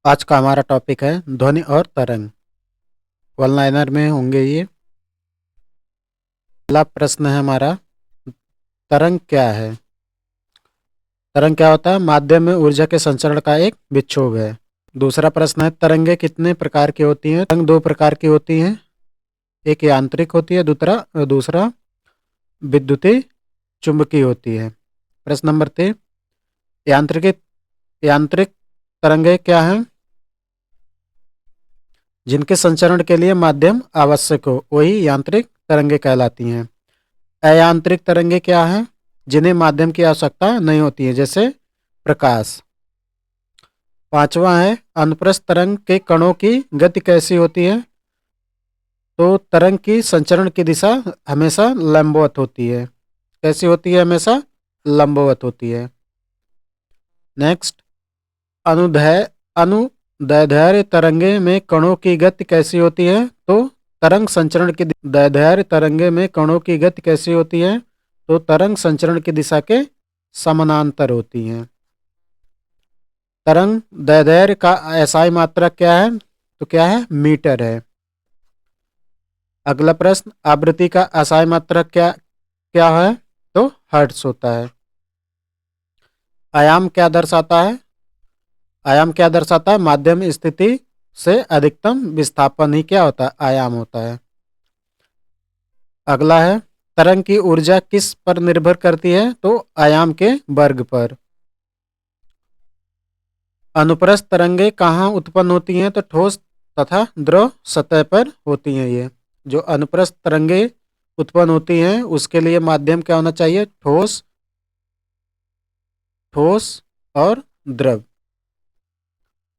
आज का हमारा टॉपिक है ध्वनि और तरंग। वन लाइनर में होंगे ये। पहला प्रश्न है हमारा, तरंग क्या है? तरंग क्या होता है? माध्यम में ऊर्जा के संचरण का एक विक्षोभ है। दूसरा प्रश्न है, तरंगे कितने प्रकार की होती हैं? तरंग दो प्रकार की होती हैं, एक यांत्रिक होती है, दूसरा विद्युतीय चुंबकीय होती है। प्रश्न नंबर 3, यांत्रिक यांत्रिक तरंगे क्या हैं? जिनके संचरण के लिए माध्यम आवश्यक हो, वही यांत्रिक तरंगे कहलाती हैं। अयांत्रिक तरंगे क्या हैं? जिन्हें माध्यम की आवश्यकता नहीं होती है, जैसे प्रकाश। पांचवा है, अनुप्रस्थ तरंग के कणों की गति कैसी होती है? तो तरंग की संचरण की दिशा हमेशा लंबवत होती है। कैसी होती है? हमेशा लंबवत होती है। नेक्स्ट, अनुदैर्घ्य अनुदैर्ध्य तरंगे में कणों की गति कैसी होती है? तो तरंग संचरण की दैर्ध्य तरंगे में कणों की गति कैसी होती है? तो तरंग संचरण की दिशा के समानांतर होती हैं। तरंग दैर्ध्य का एसआई मात्रक क्या है? तो क्या है? मीटर है। अगला प्रश्न, आवृत्ति का एसआई मात्रक क्या क्या है? तो हर्ट्ज होता है। आयाम क्या दर्शाता है? आयाम क्या दर्शाता है? माध्यम स्थिति से अधिकतम विस्थापन ही क्या होता है? आयाम होता है। अगला है, तरंग की ऊर्जा किस पर निर्भर करती है? तो आयाम के वर्ग पर। अनुप्रस्थ तरंगे कहाँ उत्पन्न होती हैं? तो ठोस तथा द्रव सतह पर होती हैं। ये जो अनुप्रस्थ तरंगे उत्पन्न होती हैं उसके लिए माध्यम क्या होना चाहिए? ठोस ठोस और द्रव।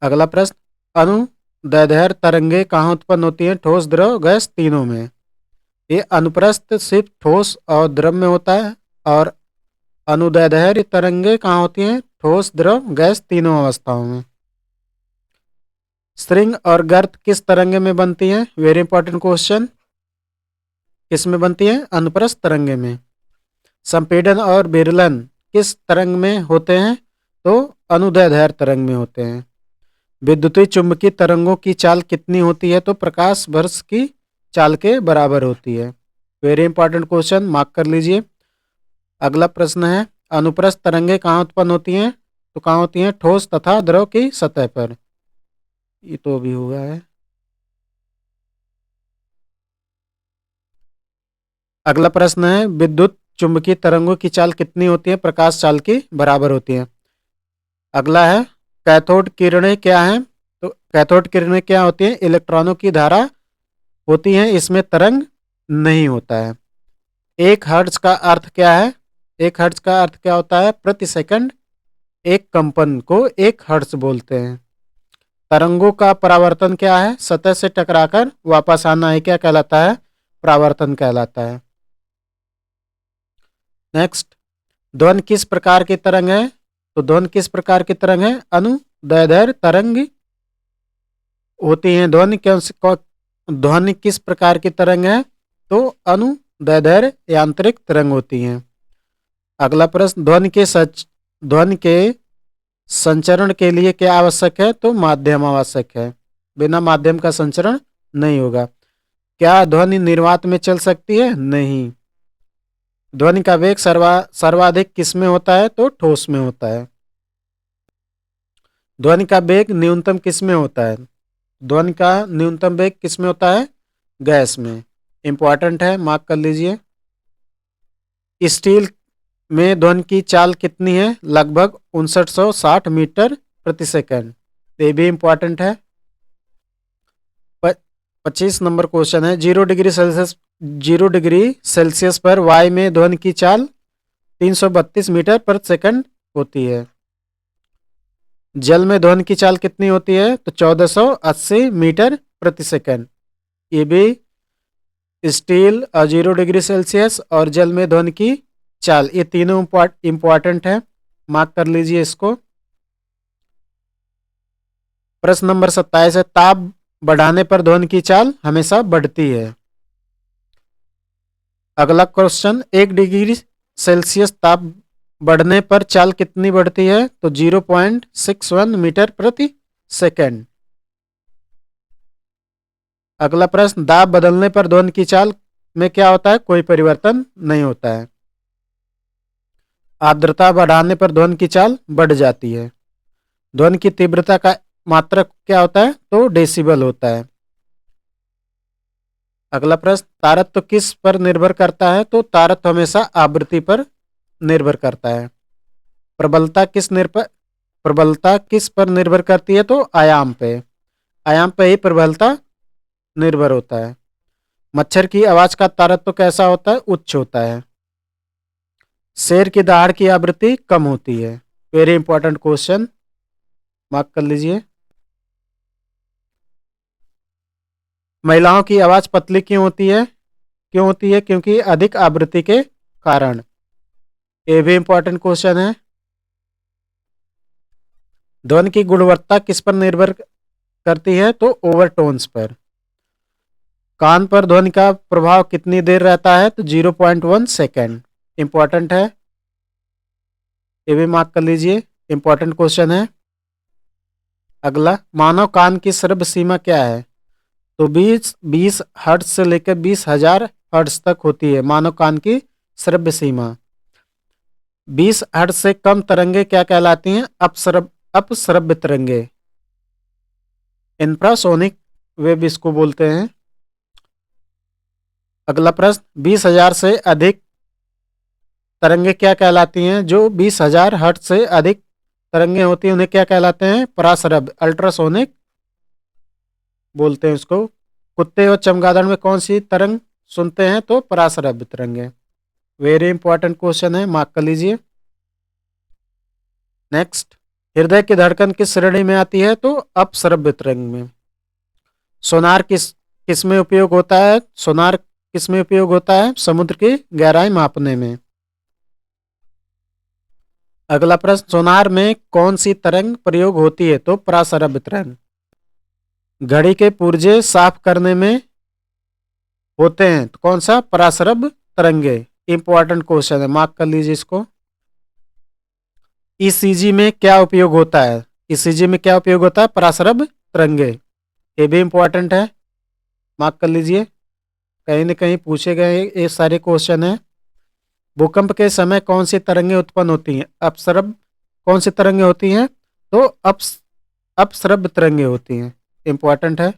अगला प्रश्न, अनुदैर्ध्य तरंगे कहाँ उत्पन्न होती हैं? ठोस, द्रव, गैस तीनों में। ये अनुप्रस्थ सिर्फ ठोस और द्रव में होता है, और अनुदैर्ध्य तरंगे कहाँ होती हैं? ठोस, द्रव, गैस तीनों अवस्थाओं में। स्ट्रिंग और गर्त किस तरंगे में बनती है? Very important question. किस में बनती है? अनुप्रस्थ तरंगे में। संपीड़न और विरलन किस तरंग में होते हैं? तो अनुदैर्ध्य तरंग में होते हैं। विद्युतीय चुंबकीय तरंगों की चाल कितनी होती है? तो प्रकाश वर्ष की चाल के बराबर होती है। वेरी इंपॉर्टेंट क्वेश्चन, मार्क कर लीजिए। अगला प्रश्न है, अनुप्रस्थ तरंगे कहाँ उत्पन्न होती हैं? तो कहाँ होती हैं? ठोस तथा द्रव की सतह पर। ये तो भी हुआ है। अगला प्रश्न है, विद्युत चुंबकीय तरंगों की चाल कितनी होती है? प्रकाश चाल की बराबर होती है। अगला है, कैथोड किरणें क्या हैं? तो कैथोड किरणें क्या होती हैं? इलेक्ट्रॉनों की धारा होती हैं, इसमें तरंग नहीं होता है। एक हर्ट्ज का अर्थ क्या है? एक हर्ट्ज का अर्थ क्या होता है? प्रति सेकंड एक कंपन को एक हर्ट्ज बोलते हैं। तरंगों का परावर्तन क्या है? सतह से टकराकर वापस आना ही क्या कहलाता है? परावर्तन कहलाता है। नेक्स्ट, ध्वनि किस प्रकार की तरंग है? तो ध्वनि किस प्रकार की तरंग है? अनुदैर्ध्य तरंग होती हैं। ध्वनि किस प्रकार की तरंग है? तो अनुदैर्ध्य यांत्रिक तरंग होती हैं। अगला प्रश्न, ध्वनि के संचरण के लिए क्या आवश्यक है? तो माध्यम आवश्यक है। बिना माध्यम का संचरण नहीं होगा। क्या ध्वनि निर्वात में चल सकती है? नहीं। ध्वनि का वेग सर्वाधिक किस में होता है? तो ठोस में होता है। ध्वनि का वेग न्यूनतम किस में होता है? ध्वनि का न्यूनतम वेग किस में होता है? गैस में। इंपॉर्टेंट है, मार्क कर लीजिए। स्टील में ध्वनि की चाल कितनी है? लगभग 5960 मीटर प्रति सेकंड। ये भी इंपॉर्टेंट है। 25 नंबर क्वेश्चन है, 0 डिग्री सेल्सियस पर वायु में ध्वनि की चाल 332 मीटर प्रति सेकंड होती है। जल में ध्वनि की चाल कितनी होती है? तो 1480 मीटर प्रति सेकंड। ये भी स्टील और 0 डिग्री सेल्सियस और जल में ध्वनि की चाल, ये तीनों इंपॉर्टेंट है, मार्क कर लीजिए इसको। प्रश्न नंबर 27 है, ताप बढ़ाने पर ध्वनि की चाल हमेशा बढ़ती है। अगला क्वेश्चन, 1 डिग्री सेल्सियस ताप बढ़ने पर चाल कितनी बढ़ती है? तो 0.61 मीटर प्रति सेकंड। अगला प्रश्न, दाब बदलने पर ध्वनि की चाल में क्या होता है? कोई परिवर्तन नहीं होता है। आर्द्रता बढ़ाने पर ध्वनि की चाल बढ़ जाती है। ध्वनि की तीव्रता का मात्रक क्या होता है? तो डेसिबल होता है। अगला प्रश्न, तारत्व किस पर निर्भर करता है? तो तारत्व हमेशा आवृत्ति पर निर्भर करता है। प्रबलता किस पर निर्भर करती है? तो आयाम पे। आयाम पे ही प्रबलता निर्भर होता है। मच्छर की आवाज का तारत्व कैसा होता है? उच्च होता है। शेर की दहाड़ की आवृत्ति कम होती है। वेरी इंपॉर्टेंट क्वेश्चन, मार्क कर लीजिए। महिलाओं की आवाज पतली क्यों होती है? क्यों होती है? क्योंकि अधिक आवृत्ति के कारण। ये भी इंपॉर्टेंट क्वेश्चन है। ध्वनि की गुणवत्ता किस पर निर्भर करती है? तो ओवरटोन्स पर। कान पर ध्वनि का प्रभाव कितनी देर रहता है? तो 0.1 सेकेंड। इंपॉर्टेंट है, ये भी मार्क कर लीजिए, इंपॉर्टेंट क्वेश्चन है। अगला, मानव कान की श्रव्य सीमा क्या है? तो 20 हर्ट्ज से लेकर 20,000 हर्ट्ज तक होती है मानव कान की श्रव्य सीमा। 20 हर्ट्ज से कम तरंगे क्या कहलाती हैं? अपश्रव्य तरंगे। इंफ्रासोनिक वेव इसको बोलते हैं। अगला प्रश्न, 20,000 से अधिक तरंगे क्या कहलाती हैं? जो 20,000 हर्ट्ज से अधिक तरंगे होती हैं उन्हें क्या कहलाते हैं? पराश्रव्य, अल्ट्रासोनिक बोलते हैं उसको। कुत्ते और चमगादड़ में कौन सी तरंग सुनते हैं? तो पराश्रव्य तरंगे। वेरी इंपॉर्टेंट क्वेश्चन है, मार्क कर लीजिए। नेक्स्ट, हृदय की धड़कन किस श्रेणी में आती है? तो अपश्रव्य तरंग में। सोनार किस में उपयोग होता है? सोनार किस में उपयोग होता है? समुद्र की गहराई मापने में। अगला प्रश्न, सोनार में कौन सी तरंग प्रयोग होती है? तो पराश्रव्य तरंग। घड़ी के पुर्जे साफ करने में होते हैं तो कौन सा? पराश्रव्य तरंगे। इंपॉर्टेंट क्वेश्चन है, मार्क कर लीजिए इसको। ईसीजी में क्या उपयोग होता है? ईसीजी में क्या उपयोग होता है? पराश्रव्य तरंगे। ये भी इंपॉर्टेंट है, मार्क कर लीजिए, कहीं न कहीं पूछे गए ये सारे क्वेश्चन है। भूकंप के समय कौन सी तरंगे उत्पन्न होती हैं? अपश्रव्य कौन सी तरंगे होती हैं? तो अपश्रव्य तरंगे होती हैं। इंपॉर्टेंट है।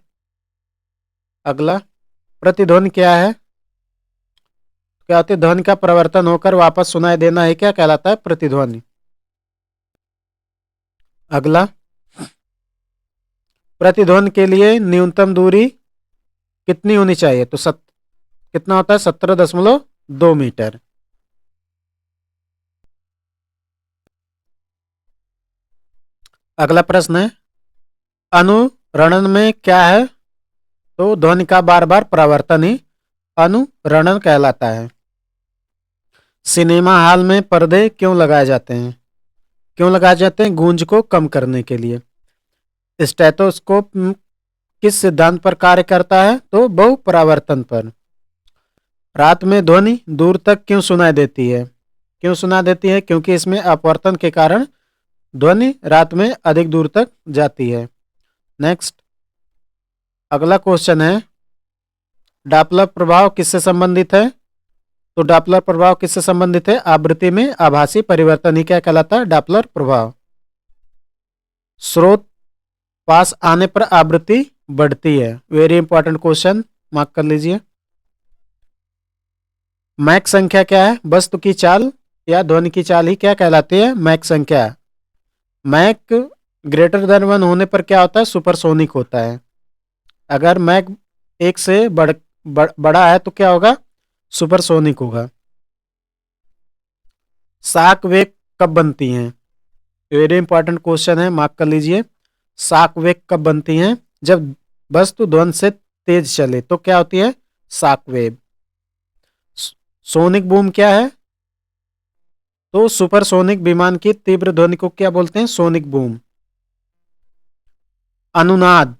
अगला, प्रतिध्वनि क्या है? क्या होती है? ध्वनि का प्रवर्तन होकर वापस सुनाई देना ही क्या कहलाता है? प्रतिध्वनि। अगला, प्रतिध्वनि के लिए न्यूनतम दूरी कितनी होनी चाहिए? तो कितना होता है? 17.2 मीटर। अगला प्रश्न है, अनुरणन में क्या है? तो ध्वनि का बार बार परावर्तन ही अनुरणन कहलाता है। सिनेमा हॉल में पर्दे क्यों लगाए जाते हैं? क्यों लगाए जाते हैं? गूंज को कम करने के लिए। स्टेथोस्कोप किस सिद्धांत पर कार्य करता है? तो बहुपरावर्तन पर। रात में ध्वनि दूर तक क्यों सुनाई देती है? क्यों सुनाई देती है? क्योंकि इसमें अपवर्तन के कारण ध्वनि रात में अधिक दूर तक जाती है। नेक्स्ट, अगला क्वेश्चन है, डॉपलर प्रभाव किससे संबंधित है? तो डॉपलर प्रभाव किससे संबंधित है? आवृत्ति में आभासी परिवर्तन ही क्या कहलाता है? डॉपलर प्रभाव। स्रोत पास आने पर आवृत्ति बढ़ती है। वेरी इंपॉर्टेंट क्वेश्चन, मार्क कर लीजिए। मैक संख्या क्या है? वस्तु की चाल या ध्वनि की चाल ही क्या कहलाती है? मैक संख्या। मैक ग्रेटर देन 1 होने पर क्या होता है? सुपरसोनिक होता है। अगर मैक 1 से बड़ा है तो क्या होगा? सुपरसोनिक होगा। शाक वेग कब बनती हैं? वेरी इंपॉर्टेंट क्वेश्चन है, मार्क कर लीजिए। शाक वेग कब बनती हैं? जब वस्तु ध्वनि से तेज चले तो क्या होती है? शाक वेव। सोनिक बूम क्या है? तो सुपरसोनिक विमान की तीव्र ध्वनि को क्या बोलते हैं? Sonic boom. अनुनाद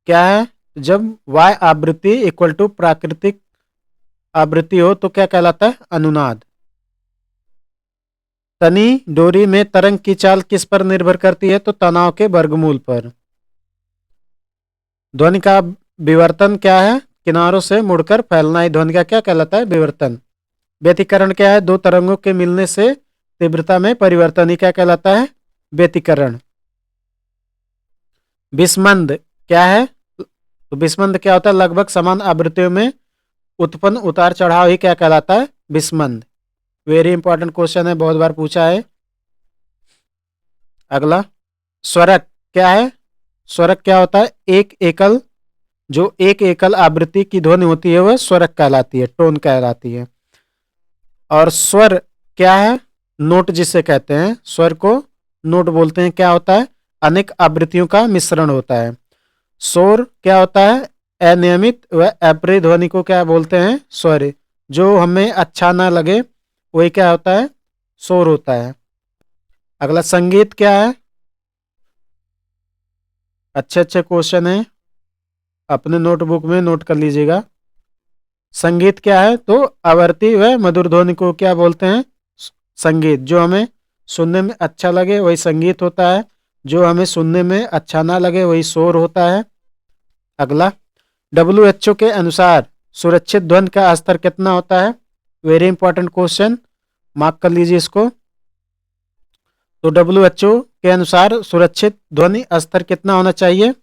क्या है? जब वाय आवृत्ति इक्वल टू प्राकृतिक आवृत्ति हो तो क्या कहलाता है? अनुनाद। तनी डोरी में तरंग की चाल किस पर निर्भर करती है? तो तनाव के वर्गमूल पर। ध्वनि का विवर्तन क्या है? किनारों से मुड़कर फैलना ही ध्वनि का क्या कहलाता है? विवर्तन। व्यतिकरण क्या है? दो तरंगों के मिलने से तीव्रता में परिवर्तन ही क्या कहलाता है? व्यतिकरण। विस्मंद क्या है? तो विस्मंद क्या होता है? लगभग समान आवृत्तियों में उत्पन्न उतार चढ़ाव ही क्या कहलाता है? विस्मंद। वेरी इंपॉर्टेंट क्वेश्चन है, बहुत बार पूछा है। अगला, स्वरक क्या है? स्वरक क्या होता है? एक एकल आवृत्ति की ध्वनि होती है वह स्वरक कहलाती है, टोन कहलाती है। और स्वर क्या है? नोट जिसे कहते हैं, स्वर को नोट बोलते हैं। क्या होता है? अनेक आवृत्तियों का मिश्रण होता है। शोर क्या होता है? अनियमित व अप्रिय ध्वनि को क्या बोलते हैं? स्वर। जो हमें अच्छा ना लगे वही क्या होता है? शोर होता है। अगला, संगीत क्या है? अच्छे अच्छे क्वेश्चन है, अपने नोटबुक में नोट कर लीजिएगा। संगीत क्या है? तो आवर्ती व मधुर ध्वनि को क्या बोलते हैं? संगीत। जो हमें सुनने में अच्छा लगे वही संगीत होता है, जो हमें सुनने में अच्छा ना लगे वही शोर होता है। अगला, WHO के अनुसार सुरक्षित ध्वनि का स्तर कितना होता है? वेरी इंपॉर्टेंट क्वेश्चन, मार्क कर लीजिए इसको। तो WHO के अनुसार सुरक्षित ध्वनि स्तर कितना होना चाहिए?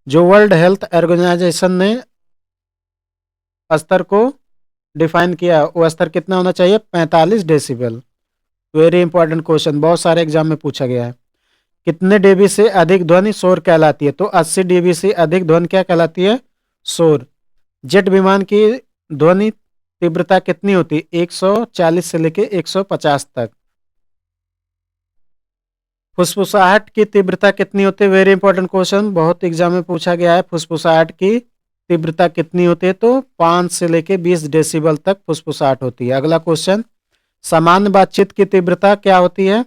जो वर्ल्ड हेल्थ ऑर्गेनाइजेशन ने स्तर को डिफाइन किया वो स्तर कितना होना चाहिए? 45 डेसिबल। वेरी इंपॉर्टेंट क्वेश्चन, बहुत सारे एग्जाम में पूछा गया है। कितने डीबी से अधिक ध्वनि शोर कहलाती है? तो 80 डीबी से अधिक ध्वनि क्या कहलाती है? शोर। जेट विमान की ध्वनि तीव्रता कितनी होती है? 140 से लेके 150 तक। फुसफुसाहट की तीव्रता कितनी होती है? वेरी इंपॉर्टेंट क्वेश्चन, बहुत एग्जाम में पूछा गया है। फुसफुसाहट की तीव्रता कितनी होती है? तो 5 से लेके 20 डेसिबल तक फुसफुसाहट होती है। अगला क्वेश्चन, सामान्य बातचीत की तीव्रता क्या होती है?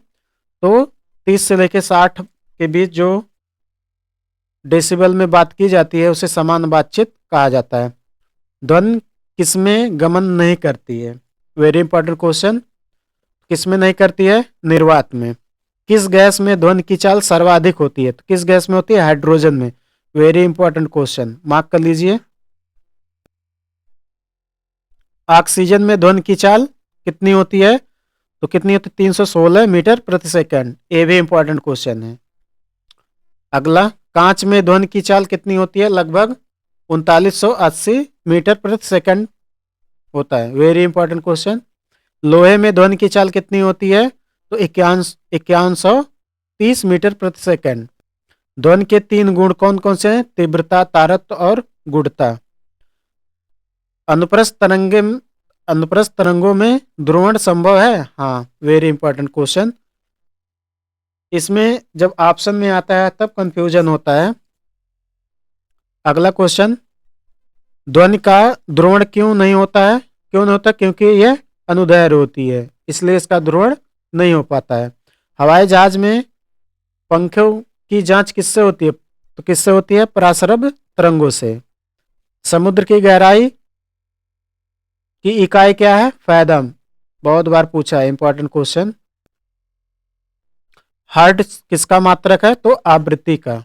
तो 30 से लेके 60 के बीच जो डेसिबल में बात की जाती है उसे सामान्य बातचीत कहा जाता है। ध्वनि किसमें गमन नहीं करती है? वेरी इंपॉर्टेंट क्वेश्चन, किसमें नहीं करती है? निर्वात में। किस गैस में ध्वनि की चाल सर्वाधिक होती है? तो किस गैस में होती है? हाइड्रोजन में। वेरी इंपॉर्टेंट क्वेश्चन, मार्क कर लीजिए। ऑक्सीजन में ध्वनि की चाल कितनी होती है? तो कितनी होती है? 316 मीटर प्रति सेकंड। ये भी इंपॉर्टेंट क्वेश्चन है। अगला, कांच में ध्वनि की चाल कितनी होती है? लगभग 3980 मीटर प्रति सेकंड होता है। Very important question. लोहे में ध्वनि की चाल कितनी होती है? तो 5130 मीटर प्रति सेकंड। ध्वनि के 3 गुण कौन कौन से हैं? तीव्रता, तारत्व और गुणता। अनुप्रस्थ तरंगों में ध्रुवण संभव है? हाँ, वेरी इंपॉर्टेंट क्वेश्चन। इसमें जब ऑप्शन में आता है तब कंफ्यूजन होता है। अगला क्वेश्चन, ध्वनि का ध्रुवण क्यों नहीं होता है? क्यों नहीं होता? क्योंकि यह अनुदैर्घ्य होती है, इसलिए इसका ध्रुवण नहीं हो पाता है। हवाई जहाज में पंखों की जांच किससे होती है? तो किससे होती है? पराश्रव्य तरंगों से। समुद्र की गहराई की इकाई क्या है? फैदम। बहुत बार पूछा है, इंपॉर्टेंट क्वेश्चन। हर्ट्ज किसका मात्रक है? तो आवृत्ति का।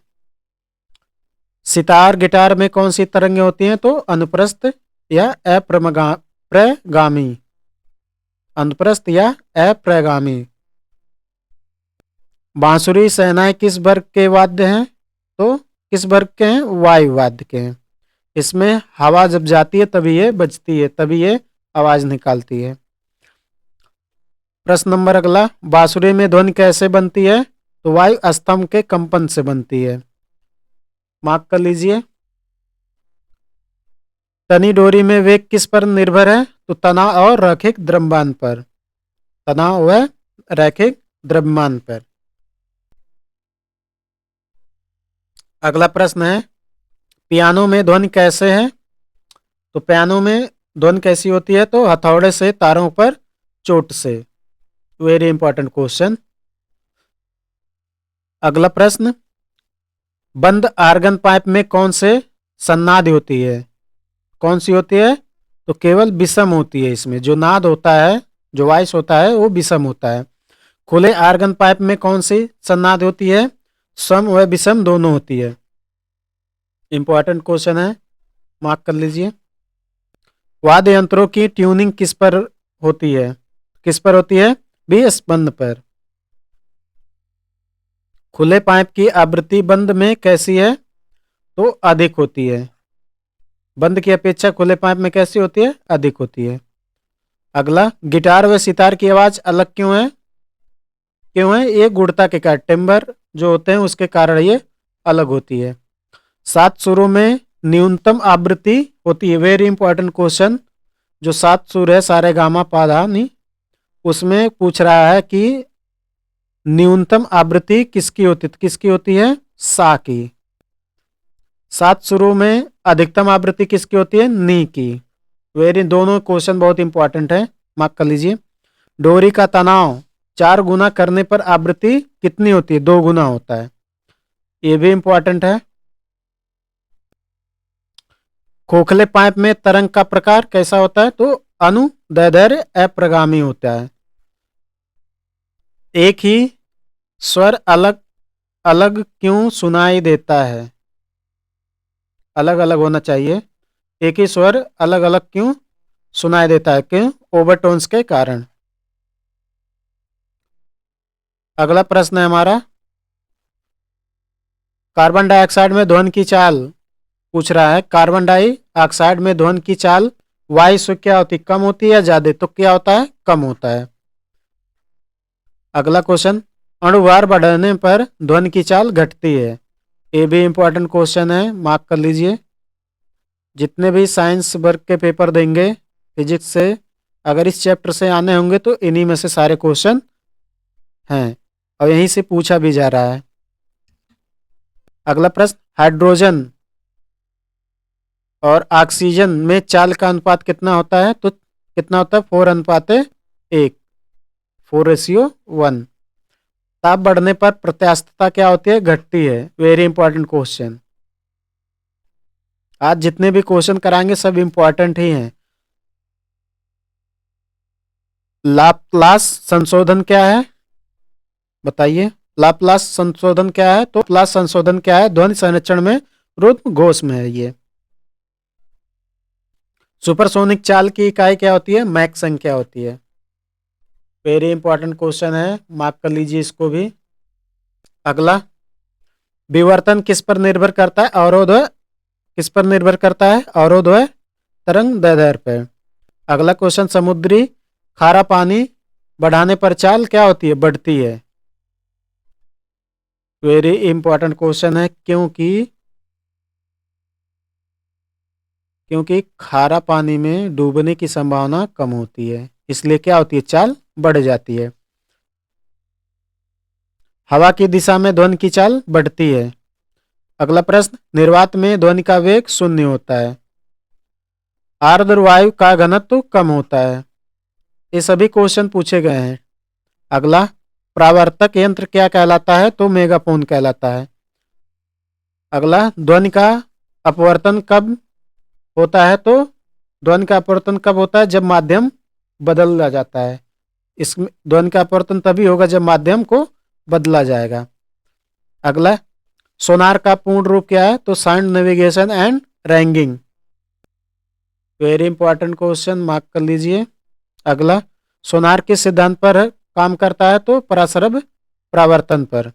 सितार गिटार में कौन सी तरंगें होती हैं? तो अनुप्रस्थ या अप्रगामी। अनुप्रस्थ या अप्रगामी। बांसुरी शहनाई किस वर्ग के वाद्य हैं? तो किस वर्ग के हैं? वायु वाद्य के हैं। इसमें हवा जब जाती है तभी ये बजती है, तभी ये आवाज निकालती है। प्रश्न नंबर अगला, बांसुरी में ध्वनि कैसे बनती है? तो वायु स्तंभ के कंपन से बनती है। मार्क कर लीजिए। तनी डोरी में वेग किस पर निर्भर है? तो तनाव और रैखिक द्रव्यमान पर। तनाव व रैखिक द्रव्यमान पर। अगला प्रश्न है, पियानो में ध्वनि कैसे है? तो पियानो में ध्वनि कैसी होती है? तो हथौड़े से तारों पर चोट से। Very important question. अगला प्रश्न, बंद आर्गन पाइप में कौन से सन्नाद होती है? कौन सी होती है? तो केवल विषम होती है। इसमें जो नाद होता है, जो वॉइस होता है वो विषम होता है। खुले आर्गन पाइप में कौन सी सन्नाद होती है? सम व विषम दोनों होती है। इंपॉर्टेंट क्वेश्चन है, मार्क कर लीजिए। वाद्य यंत्रों की ट्यूनिंग किस पर होती है? किस पर होती है? बी स्पंद पर। खुले पाइप की आवृत्ति बंद में कैसी है? तो अधिक होती है। बंद की अपेक्षा खुले पाइप में कैसी होती है? अधिक होती है। अगला, गिटार व सितार की आवाज अलग क्यों है? क्यों है? ये गुणता के कारण, टिम्बर जो होते हैं उसके कारण ये अलग होती है। 7 सुरों में न्यूनतम आवृत्ति होती है, वेरी इंपॉर्टेंट क्वेश्चन। जो 7 सुर है, सारे गामा पाधा नी, उसमें पूछ रहा है कि न्यूनतम आवृत्ति किसकी होती है? तो किसकी होती है? सा की। 7 सुरों में अधिकतम आवृत्ति किसकी होती है? नी की। वेरी, दोनों क्वेश्चन बहुत इंपॉर्टेंट है, मार्क कर लीजिए। डोरी का तनाव 4 गुना करने पर आवृत्ति कितनी होती है? 2 गुना होता है, ये भी इंपॉर्टेंट है। खोखले पाइप में तरंग का प्रकार कैसा होता है? तो अनुदैर्ध्य अप्रगामी होता है। एक ही स्वर अलग अलग क्यों सुनाई देता है? अलग अलग होना चाहिए। एक ही स्वर अलग अलग क्यों सुनाई देता है? क्यों? ओवरटोन्स के कारण। अगला प्रश्न है हमारा, कार्बन डाइऑक्साइड में ध्वनि की चाल पूछ रहा है। कार्बन डाइऑक्साइड में ध्वनि की चाल वायु से क्या होती है? कम होती है या ज्यादा? तो क्या होता है? कम होता है। अगला क्वेश्चन, अणुभार बढ़ने पर ध्वनि की चाल घटती है। ये भी इंपॉर्टेंट क्वेश्चन है, मार्क कर लीजिए। जितने भी साइंस वर्ग के पेपर देंगे फिजिक्स से, अगर इस चैप्टर से आने होंगे तो इन्हीं में से सारे क्वेश्चन हैं और यहीं से पूछा भी जा रहा है। अगला प्रश्न, हाइड्रोजन और ऑक्सीजन में चाल का अनुपात कितना होता है? तो कितना होता है? 4:1, 4:1। ताप बढ़ने पर प्रत्यास्थता क्या होती है? घटती है, वेरी इंपॉर्टेंट क्वेश्चन। आज जितने भी क्वेश्चन कराएंगे सब इंपॉर्टेंट ही हैं। लाप्लास संशोधन क्या है? बताइए, लाप्लास संशोधन क्या है? तो लाप्लास संशोधन क्या है? ध्वनि संरक्षण में रुद्र घोष में है ये। सुपरसोनिक चाल की इकाई क्या होती है? मैक संख्या होती है। वेरी इंपॉर्टेंट क्वेश्चन है, मार्क कर लीजिए इसको भी। अगला, विवर्तन किस पर निर्भर करता है? अवरोध किस पर निर्भर करता है? अवरोध व तरंग दैर्ध्य पर। अगला क्वेश्चन, समुद्री खारा पानी बढ़ाने पर चाल क्या होती है? बढ़ती है। वेरी इंपॉर्टेंट क्वेश्चन है, क्योंकि खारा पानी में डूबने की संभावना कम होती है, इसलिए क्या होती है? चाल बढ़ जाती है। हवा की दिशा में ध्वनि की चाल बढ़ती है। अगला प्रश्न, निर्वात में ध्वनि का वेग 0 होता है। आर्द्र वायु का घनत्व कम होता है। ये सभी क्वेश्चन पूछे गए हैं। अगला, प्रावर्तक यंत्र क्या कहलाता है? तो मेगाफोन कहलाता है। अगला, ध्वनि का अपवर्तन कब होता है? तो ध्वनि का अपवर्तन कब होता है? जब माध्यम बदला जाता है। इसमें ध्वनि का अपवर्तन तभी होगा जब माध्यम को बदला जाएगा। अगला, सोनार का पूर्ण रूप क्या है? तो sound navigation and ragging. Very important question, mark कर लीजिए। अगला, सोनार किस सिद्धांत पर काम करता है? तो पराश्रव परावर्तन पर।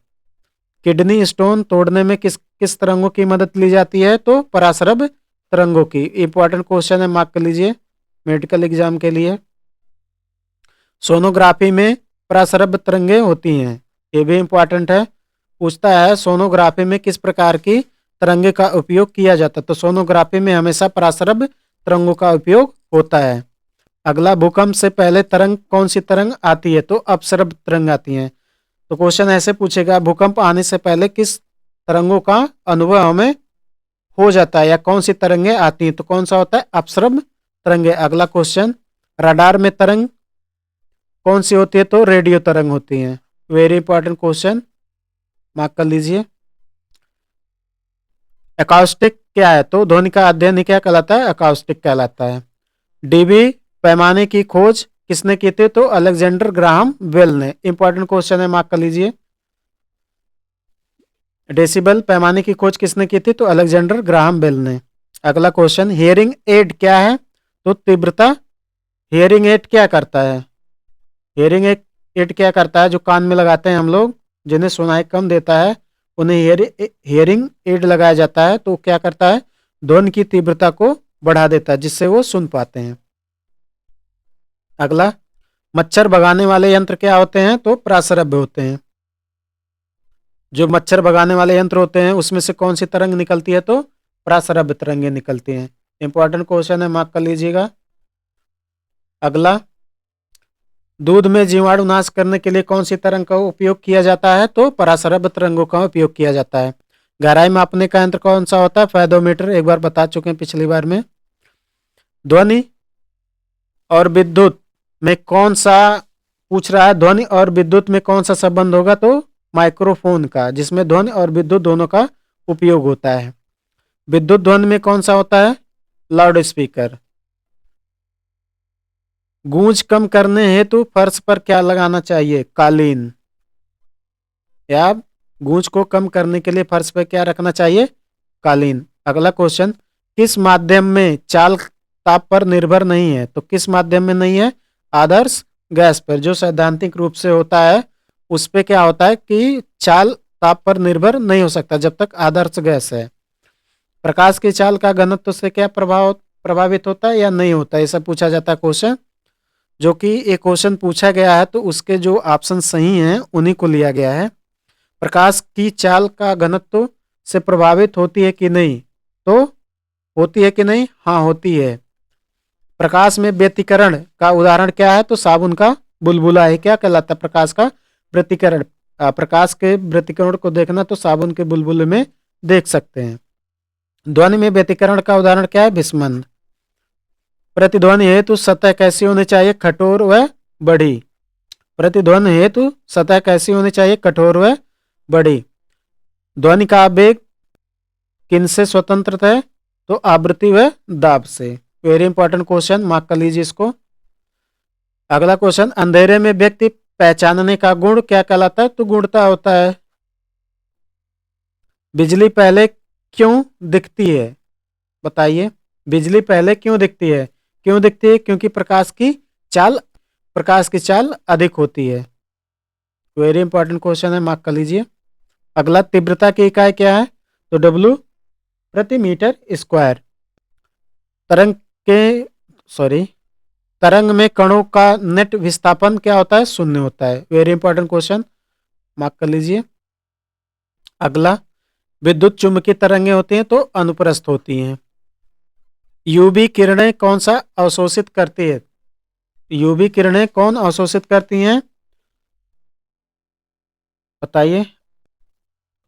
किडनी स्टोन तोड़ने में किस किस तरंगों की मदद ली जाती है? तो पराश्रव तरंगों की। इंपॉर्टेंट क्वेश्चन है, मार्क कर लीजिए मेडिकल एग्जाम के लिए। सोनोग्राफी में पराश्रव तरंगें होती हैं, ये भी इंपॉर्टेंट है। पूछता है सोनोग्राफी में किस प्रकार की तरंगे का उपयोग किया जाता है? तो सोनोग्राफी में हमेशा पराश्रव तरंगों का उपयोग होता है। अगला, भूकंप से पहले तरंग कौन सी तरंग आती है? तो अपसर्प तरंग आती है। तो क्वेश्चन ऐसे पूछेगा, भूकंप आने से पहले किस तरंगों का अनुभव हमें हो जाता है या कौन सी तरंगे आती हैं? तो कौन सा होता है? अपसर्प तरंगे। अगला क्वेश्चन, रडार में तरंग कौन सी होती है? तो रेडियो तरंग होती है। वेरी इंपॉर्टेंट क्वेश्चन, मार्क कर लीजिए। अकाउस्टिक क्या है? तो ध्वनि का अध्ययन ही क्या कहलाता है? अकाउस्टिक कहलाता है। डीबी पैमाने की खोज किसने की थी? तो अलेक्जेंडर ग्राहम बेल ने। इंपॉर्टेंट क्वेश्चन है, मार्क कर लीजिए। डेसिबल पैमाने की खोज किसने की थी? तो अलेक्जेंडर ग्राहम बेल ने। अगला क्वेश्चन, हियरिंग एड क्या है? तो तीव्रता। हियरिंग एड क्या करता है? हियरिंग एड क्या करता है? जो कान में लगाते हैं हम लोग, जिन्हें सुनाई कम देता है, उन्हें हियरिंग एड लगाया जाता है। तो क्या करता है? ध्वनि की तीव्रता को बढ़ा देता है, जिससे वो सुन पाते हैं। अगला, मच्छर भगाने वाले यंत्र क्या होते हैं? तो प्रासरभ्य होते हैं। जो मच्छर भगाने वाले यंत्र होते हैं उसमें से कौन सी तरंग निकलती है? तो प्रासरभ्य तरंगे निकलती हैं। इंपॉर्टेंट क्वेश्चन है, मार्क कर लीजिएगा। अगला, दूध में जीवाणु नाश करने के लिए कौन सी तरंग का उपयोग किया जाता है? तो परासरभ्य तरंगों का उपयोग किया जाता है। गहराई मापने का यंत्र कौन सा होता है? फेदोमीटर, एक बार बता चुके हैं पिछली बार में। ध्वनि और विद्युत में कौन सा, पूछ रहा है ध्वनि और विद्युत में कौन सा संबंध होगा? तो माइक्रोफोन का, जिसमें ध्वनि और विद्युत दोनों का उपयोग होता है। विद्युत ध्वनि में कौन सा होता है? Loud speaker. गूंज कम करने हेतु फर्श पर क्या लगाना चाहिए? कालीन। या गूंज को कम करने के लिए फर्श पर क्या रखना चाहिए? कालीन। अगला क्वेश्चन, किस माध्यम में चाल ताप पर निर्भर नहीं है? तो किस माध्यम में नहीं है? आदर्श गैस पर। जो सैद्धांतिक रूप से होता है उस पे क्या होता है कि चाल ताप पर निर्भर नहीं हो सकता जब तक आदर्श गैस है। प्रकाश की चाल का घनत्व से क्या प्रभावित होता है या नहीं होता है? ऐसा पूछा जाता है क्वेश्चन। जो कि एक क्वेश्चन पूछा गया है तो उसके जो ऑप्शन सही हैं उन्हीं को लिया गया है। प्रकाश की चाल का घनत्व से प्रभावित होती है कि नहीं? तो होती है कि नहीं? हाँ, होती है। प्रकाश में व्यतिकरण का उदाहरण क्या है? तो साबुन का बुलबुला है। क्या कहलाता है? प्रकाश का व्यतिकरण। प्रकाश के व्यतिकरण को देखना तो साबुन के बुलबुले में देख सकते हैं। ध्वनि में व्यतिकरण का उदाहरण क्या है? विस्मंद। प्रतिध्वनि हेतु सतह कैसी होनी चाहिए? कठोर व बड़ी। प्रतिध्वनि हेतु सतह कैसी होनी चाहिए? कठोर व बड़ी। ध्वनि का आवेग किनसे स्वतंत्र है? तो आवृत्ति व दाब से। वेरी इंपॉर्टेंट क्वेश्चन, मार्क कर लीजिए इसको। अगला क्वेश्चन, अंधेरे में व्यक्ति पहचानने का गुण क्या कहलाता है? तो गुणता होता है। बिजली पहले क्यों दिखती है? बताइए, बिजली पहले क्यों दिखती है? क्यों दिखती है? क्योंकि प्रकाश की चाल अधिक होती है। वेरी इंपॉर्टेंट क्वेश्चन है, मार्क कर लीजिए। अगला, तीव्रता की इकाई क्या है? तो डब्ल्यू प्रति मीटर स्क्वायर। तरंग के सॉरी तरंग में कणों का नेट विस्थापन क्या होता है? शून्य होता है। वेरी इंपॉर्टेंट क्वेश्चन, मार्क कर लीजिए। अगला, विद्युत चुंबकीय तरंगें होती हैं तो अनुप्रस्थ होती हैं। यूवी किरणें कौन सा अवशोषित करती है? यूवी किरणें कौन अवशोषित करती हैं? बताइए।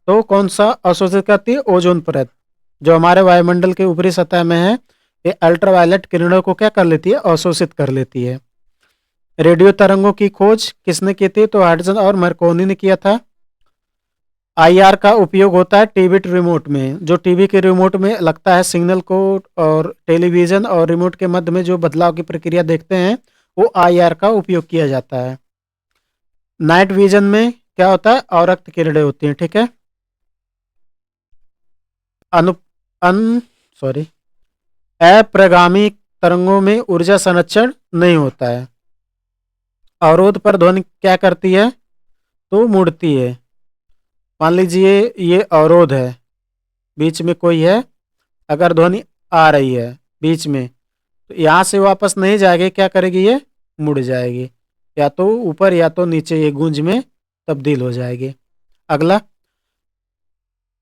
तो कौन सा अवशोषित करती है? ओजोन परत, जो हमारे वायुमंडल के ऊपरी सतह में है। ये अल्ट्रावायलेट किरणों को क्या कर लेती है? अवशोषित कर लेती है। रेडियो तरंगों की खोज किसने की थी? तो हाइड्रोजन और मार्कोनी ने किया था। आईआर का उपयोग होता है टीवी रिमोट में। जो टीवी के रिमोट में लगता है सिग्नल को, और टेलीविजन और रिमोट के मध्य में जो बदलाव की प्रक्रिया देखते हैं वो आईआर का उपयोग किया जाता है। नाइट विजन में क्या होता है? अवरक्त किरणें होती हैं। ठीक है। अनु अन सॉरी अप्रगामी तरंगों में ऊर्जा संरक्षण नहीं होता है। अवरोध पर ध्वनि क्या करती है? तो मुड़ती है। मान लीजिए ये अवरोध है, बीच में कोई है, अगर ध्वनि आ रही है बीच में तो यहाँ से वापस नहीं जाएगी, क्या करेगी? ये मुड़ जाएगी, या तो ऊपर या तो नीचे, ये गूंज में तब्दील हो जाएगी। अगला,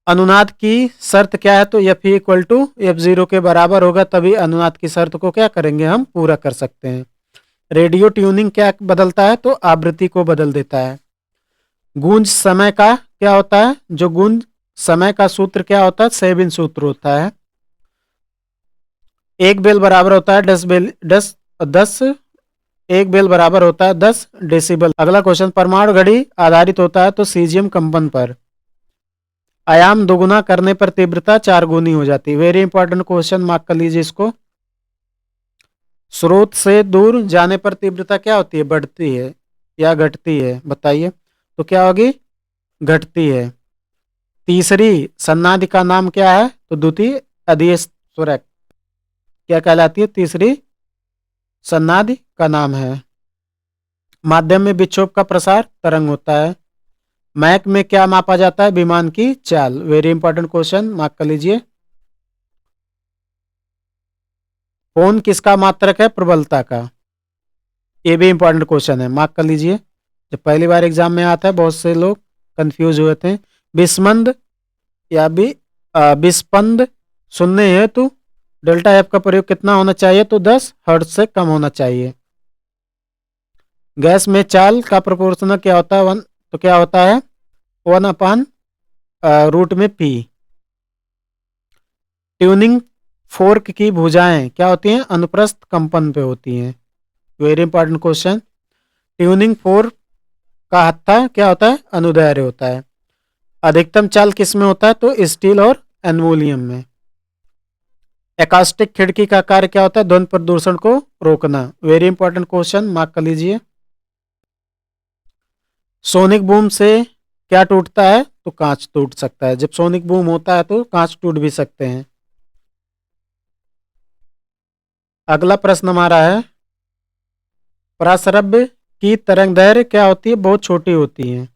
अनुनाद की शर्त क्या है? तो F equal to F zero के बराबर होगा, तभी अनुनाद की शर्त को क्या करेंगे? हम पूरा कर सकते हैं। रेडियो ट्यूनिंग क्या बदलता है? तो आवृत्ति को बदल देता है। गूंज समय का क्या होता है? जो गूंज समय का सूत्र क्या होता है? सेबिन सूत्र होता है। एक बेल बराबर होता है 10 एक बेल बराबर होता है 10 डेसिबल। अगला क्वेश्चन, परमाणु घड़ी आधारित होता है तो सीजियम कंपन पर। आयाम दोगुना करने पर तीव्रता 4 गुनी हो जाती है। वेरी इंपॉर्टेंट क्वेश्चन, मार्क कर लीजिए इसको। स्रोत से दूर जाने पर तीव्रता क्या होती है? बढ़ती है या घटती है? बताइए। तो क्या होगी? घटती है। तीसरी सन्नादि का नाम क्या है? तो द्वितीय अधीय स्वरक क्या कहलाती है? तीसरी सन्नादि का नाम है। माध्यम में विक्षोभ का प्रसार तरंग होता है। मैक में क्या मापा जाता है? विमान की चाल। वेरी इंपॉर्टेंट क्वेश्चन, मार्क कर लीजिए। कौन किसका मात्रक है? प्रबलता का। ये भी इंपॉर्टेंट क्वेश्चन है, मार्क कर लीजिए। जब पहली बार एग्जाम में आता है बहुत से लोग कंफ्यूज हुए थे। विस्मंद या विस्पंद सुनने हेतु डेल्टा एफ का प्रयोग कितना होना चाहिए? तो 10 हर्ट्ज से कम होना चाहिए। गैस में चाल का प्रोपोर्शनल क्या होता है? 1। तो क्या होता है? 1/रूट में पी। ट्यूनिंग फोर्क की भुजाएं क्या होती हैं? अनुप्रस्थ कंपन पे होती हैं। Very important question. Tuning fork का हत्था क्या होता है? अनुदैर्य होता है। अधिकतम चाल किस में होता है? तो स्टील और एल्युमिनियम में। एकास्टिक खिड़की का कार्य क्या होता है? ध्वनि प्रदूषण को रोकना। वेरी इंपॉर्टेंट क्वेश्चन, मार्क कर लीजिए। सोनिक बूम से क्या टूटता है? तो कांच टूट सकता है। जब सोनिक बूम होता है तो कांच टूट भी सकते हैं। अगला प्रश्न हमारा है, पराश्रव्य की तरंग दैर्घ्य क्या होती है? बहुत छोटी होती है।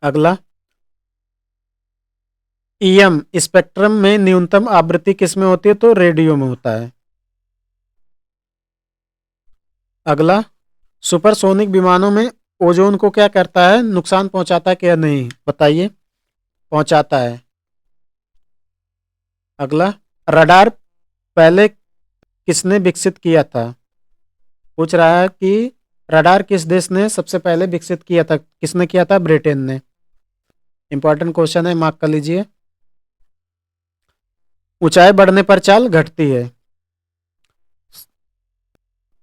अगला, ईएम स्पेक्ट्रम में न्यूनतम आवृत्ति किस में होती है? तो रेडियो में होता है। अगला, सुपरसोनिक विमानों में ओजोन को क्या करता है? नुकसान पहुंचाता है क्या नहीं? बताइए। पहुंचाता है। अगला, रडार पहले किसने विकसित किया था? पूछ रहा है कि रडार किस देश ने सबसे पहले विकसित किया था? किसने किया था? ब्रिटेन ने। इंपॉर्टेंट क्वेश्चन है, मार्क कर लीजिए। ऊंचाई बढ़ने पर चाल घटती है।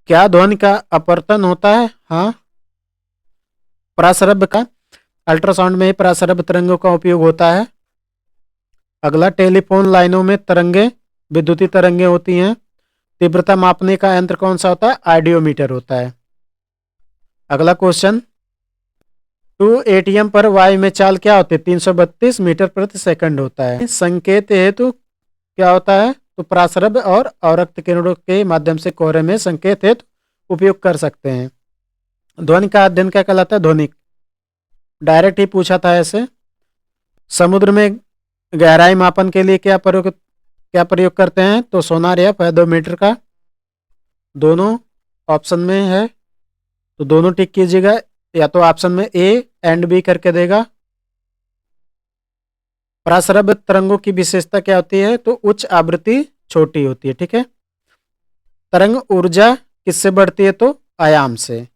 क्या ध्वनि का अपवर्तन होता है? हाँ। पराश्रव्य का, अल्ट्रासाउंड में ही पराश्रव्य तरंगों का उपयोग होता है। अगला, टेलीफोन लाइनों में तरंगे विद्युतीय तरंगे होती हैं। तीव्रता मापने का यंत्र कौन सा होता है? आइडियोमीटर होता है। अगला क्वेश्चन, 2 एटीएम पर वायु में चाल क्या होती है? 332 मीटर प्रति सेकंड होता है। संकेत हेतु क्या होता है? तो पराश्रव्य और अवरक्त किरणों के माध्यम से कोहरे में संकेत हेतु उपयोग कर सकते हैं। ध्वनि का अध्ययन क्या कहलाता है? ध्वनिक। डायरेक्ट ही पूछा था ऐसे। समुद्र में गहराई मापन के लिए क्या प्रयोग करते हैं? तो सोनार या फेदोमीटर का। दोनों ऑप्शन में है तो दोनों टिक कीजिएगा, या तो ऑप्शन में ए एंड बी करके देगा। पराश्रव्य तरंगों की विशेषता क्या होती है? तो उच्च आवृत्ति छोटी होती है। ठीक है। तरंग ऊर्जा किससे बढ़ती है? तो आयाम से।